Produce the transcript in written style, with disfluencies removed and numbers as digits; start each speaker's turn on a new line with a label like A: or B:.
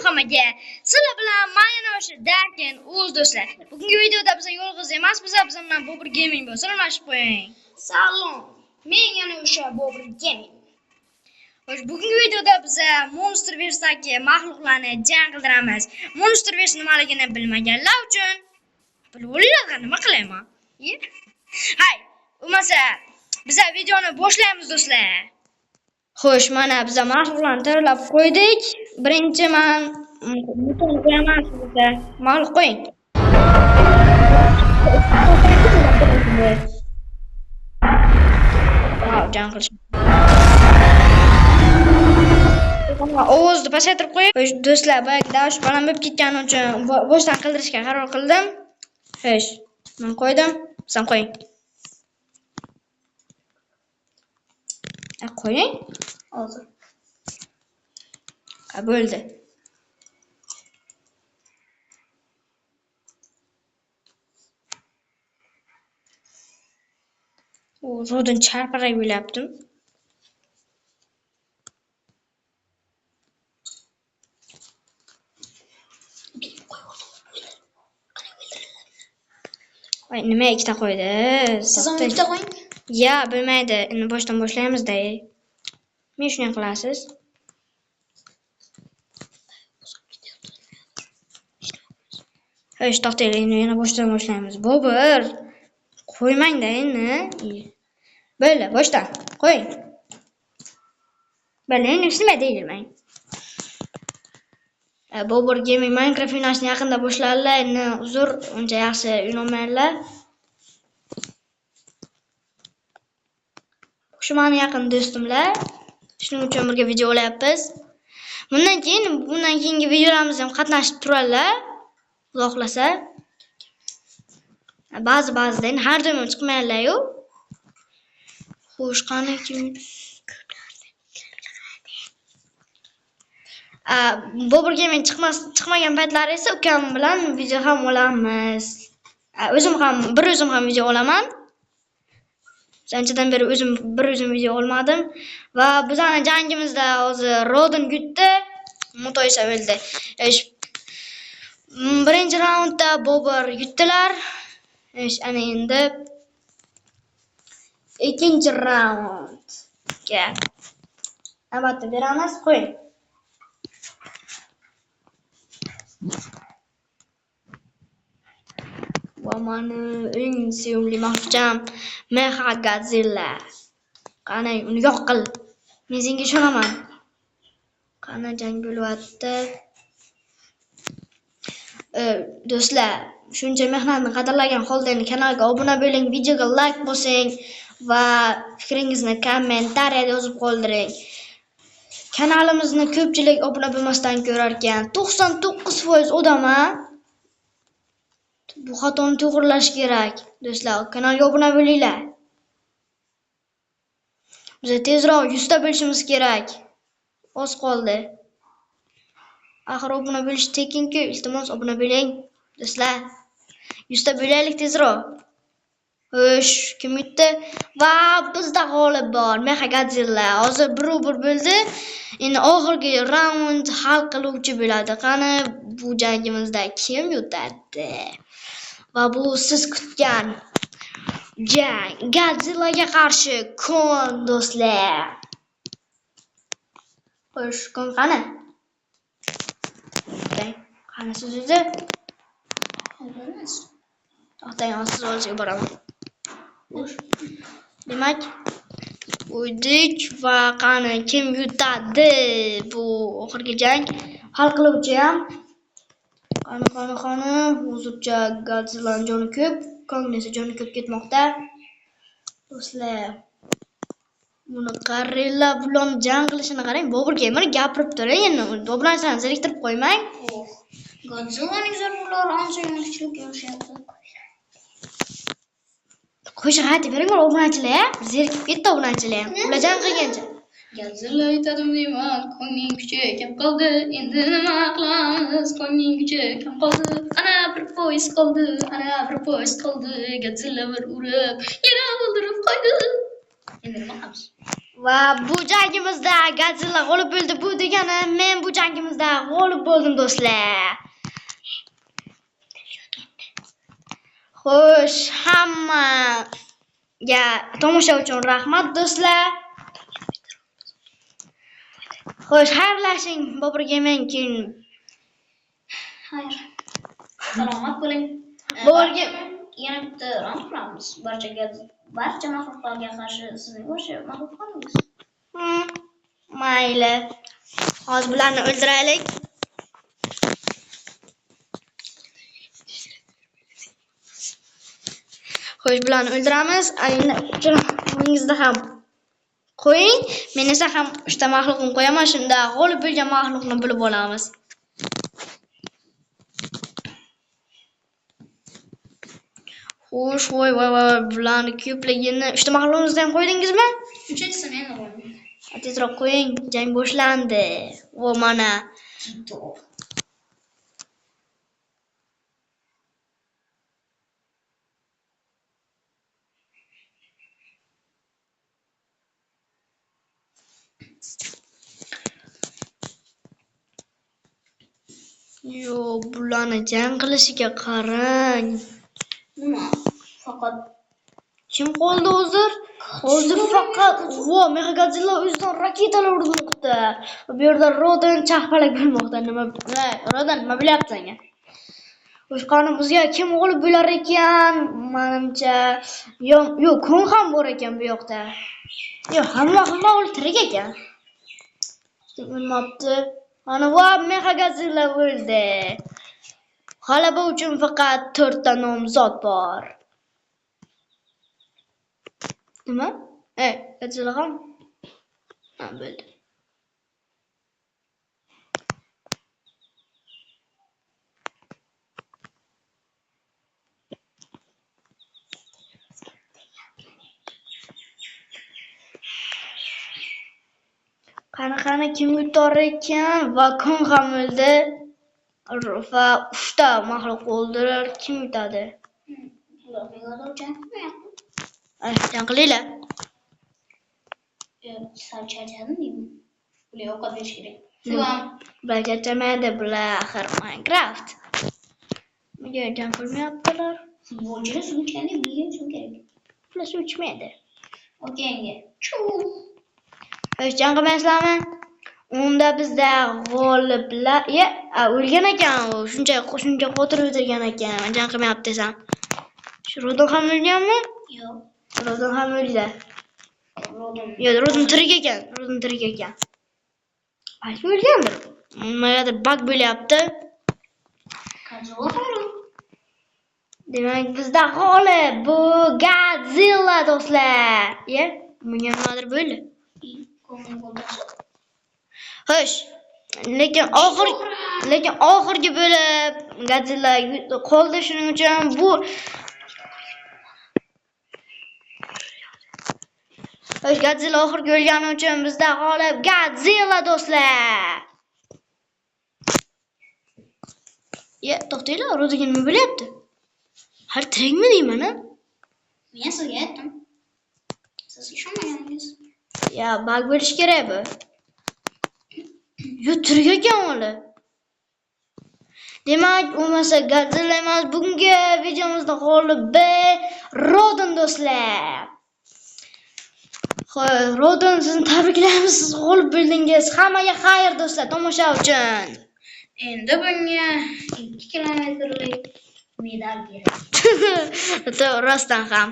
A: hammaga. Sizlar bilan men yana o'sha Dakin o'z do'stlar. Bugungi videoda biz yolg'iz emas, biz bilan Bobur Gaming bo'lsa, salomlashib qo'ying.
B: Salom. Men yana o'sha Bobur Gaming.
A: Xo'sh, bugungi videoda biz Monsterverse'dagi mahluqlarni jang qildiramiz. Monsterverse nimaligini bilmaganlar uchun bilib olinglar, nima qilayman? Hay, bo'lmasa biz videoni boshlaymiz do'stlar. Xo'sh, mana biz mahluqlarni tayyorlab qo'ydik. Birinchi men butun qo'yaman sizga. Mahluq qo'ying. Wow, jang qilish. Ovozni pasaytirib qo'yib, xo'sh do'stlar, boyagida shu baland bo'lib ketgani uchun boshdan qildirishga qaror qildim. Xo'sh, men qo'ydim, sen qo'ying. Qo'ying.
B: Hozir.
A: Bo'ldi. Ro'dan charparay o'ylabdim. Voy, nima ikkita qo'ydi?
B: Siz ham ikkita qo'ying.
A: Ya, bilmaydi. Endi boshdan boshlaymiz-da. Men shunday qilasiz. Xo'sh, to'xtaylik, endi yana boshdan boshlaymiz. Bobur, qo'ymang-da endi. Bo'ldi, boshdan qo'ying. Bo'ldi, endi nima deyilmang. Bobur Gaming Minecraft o'ynashni yaqinda boshladilar. Endi uzr, uncha yaxshi o'ynamaydilar. Shu meni yaqin do'stimlar. Shuning uchun birga video olyapmiz. Bundan keyingi videolarimizda ham qatnashib turadilar. Xudo xolasa. Ba'zida endi har doim chiqmaydilar-yu. Xo'sh, qani kim? Bobur Gaming chiqmagan paytlari esa ukam bilan video ham olamiz. O'zim ham video olaman. Anchadan beri o'zim video olmadim va bizning jangimizda hozir Rodin yutdi, Muto esa o'ldi. Birinchi raundda Bobur yutdilar. Ana endi ikkinchi raundga navbatni beramiz. Qo'ying. Va meni eng sevimli mahluqcham Mechagodzilla. Qani, uni yo'q qil. Men senga ishonaman. Qani, jang bo'lyapti. Do'stlar, shuncha mehnatni qadrlagan holda kanalga obuna bo'ling, videoga like bosing va fikringizni kommentariyada yozib qoldiring. Kanalimizni ko'pchilik obuna bo'lmasdan ko'rar ekan. 99% odam-a. Bu xatoni to'g'rilash kerak. Do'stlar, kanalga obuna bo'linglar. Biz tezroq 100 ta bo'lishimiz kerak. Oz qoldi. Axir obuna bo'lish tekin-ku, iltimos obuna bo'ling. Do'stlar, 100 ta bo'laylik tezroq. Xo'sh, kim yutdi? Va bizda g'olib bor, Mechagodzilla. Hozir 1-1 bo'ldi. Endi oxirgi raund hal qiluvchi bo'ladi. Qani, bu jangimizda kim yutadi? Va bu siz kutgan jang Godzillaga qarshi Kon do'stlar. Xo'sh, Kon qani? Qani siz o'zi? To'xtang, siz olishga boraman. Demak, o'ydik va qani kim yutadi? Bu oxirgi jang hal qiluvchi ham. Qani, hozircha Godzillaning joni ko'p, Kongning esa joni ko'p ketmoqda. Do'stlar, buni qaranglar, bularni jang qilishini qarang. Bobur Gamer gapirib turing, endi do'blansani zeriktirib qo'ymang.
B: Godzillaning zarbalari ancha kuchli o'xshayapti.
A: Qo'shiq aytib bering, obunachilar, zerikib ketdi obunachilar. Ular jang qilgancha.
B: Godzilla aytadim deyman, Kongning kuchi kam qoldi. Endi nima qilamiz? Kongning kuchi kam qoldi. Ana bir poyezd qoldi. Godzilla bir urib, yana o'ldirib qo'ydi. Endi nima qilamiz?
A: Va bu jangimizda Godzilla g'olib bo'ldi. Bu degani men bu jangimizda g'olib bo'ldim do'stlar. Xo'sh, hammaga tomosha uchun rahmat do'stlar. Xo'sh, xayrlashing Bobur Gaming keyin.
B: Xayr. Salomat bo'ling.
A: Borga
B: Yana bitta round quramiz. Barcha maxluqlarga qarshi sizning o'sha maxluqlaringiz.
A: Mayli. Hozir bularni o'ldiraylik. Xo'sh, bularni o'ldiramiz. Endi uchiningizda ham qo'ying. Men esa ham 3 ta maxluqni qo'yaman. Shunda g'olib bo'lgan maxluqni bilib olamiz. Xo'sh, voy, bularni ko'pligini 3 ta maxluqingizni ham qo'ydingizmi?
B: Uchinchisini endi qo'ying.
A: Tezroq qo'ying. Jang boshlandi. Va mana bularni jang qilishiga qarang.
B: Nima? Faqat
A: Kim qoldi hozir? Hozir faqat Mechagodzilla o'zidan raketalar urmoqda. Bu yerda Rodan chaqpalak bo'lmoqda. Nima? Rodan nima bilyapsan senga? O'shqonimizga kim g'olib bo'lar ekan? Menimcha, yo'q, Kun ham bor ekan bu yoqda. Yo'q, hamma tirik ekan. Bilmabdi. Ana Mechagodzilla o'ldi. G'alaba uchun faqat 4 ta nomzod bor. Nima? Godzilla ham? Ha, bo'ldi. Qani kim yutar ekan? Va Kun ham o'ldi. Va 3 ta maxluq o'ldirar. Kim yutadi?
B: ularga jang qilmayapti.
A: Jang qilinglar.
B: Sal charchadimmi? Ular ovqat berish kerak. Selam.
A: Bular charchamaydi, bular axir Minecraft. Nega jang qilmayaptilar?
B: Futbolchilar suv ichganda bilgan suv kerak.
A: Bular suv ichmaydi.
B: Okeanga.
A: Xo'sh, jang qilmaysizlarmi? Unda bizda g'oliblar, o'lgan ekan u. Shuncha qo'tirib o'tirgan ekan. Jang qilmayapti desam. Shu Rodon ham o'lganmi?
B: Yo'q.
A: Rodon ham o'ldi. Yo'q, Rodon tirik ekan. Balki o'lgandir. Nimagadir bug bo'lyapti. Demak, bizda g'olib bu Godzilla do'stlar. Bunga nimadir bo'ldi. Xo'sh, lekin oxirgi bo'lib Godzilla qoldi, shuning uchun bu Godzilla oxirgi o'lgani uchun bizda g'olib Godzilla do'stlar. To'xtanglar, Rodaga nima bo'lyapti? Har tirikmi deyman, ha?
B: Men sizga aytdim. Siz ishonmagansiz.
A: Bug bo'lish kerak bu. Tirik ekan o'li. Demak, bo'lmasa Godzilla emas, bugungi videomizda g'olibi Rodan do'stlar. Xo'sh, Rodan, sizni tabriklaymiz, siz g'olib bo'ldingiz. Hammaga xayr do'stlar, tomosha uchun.
B: Endi bunga 2 kilometrlik medal kerak.
A: To'g'ri, rostdan ham.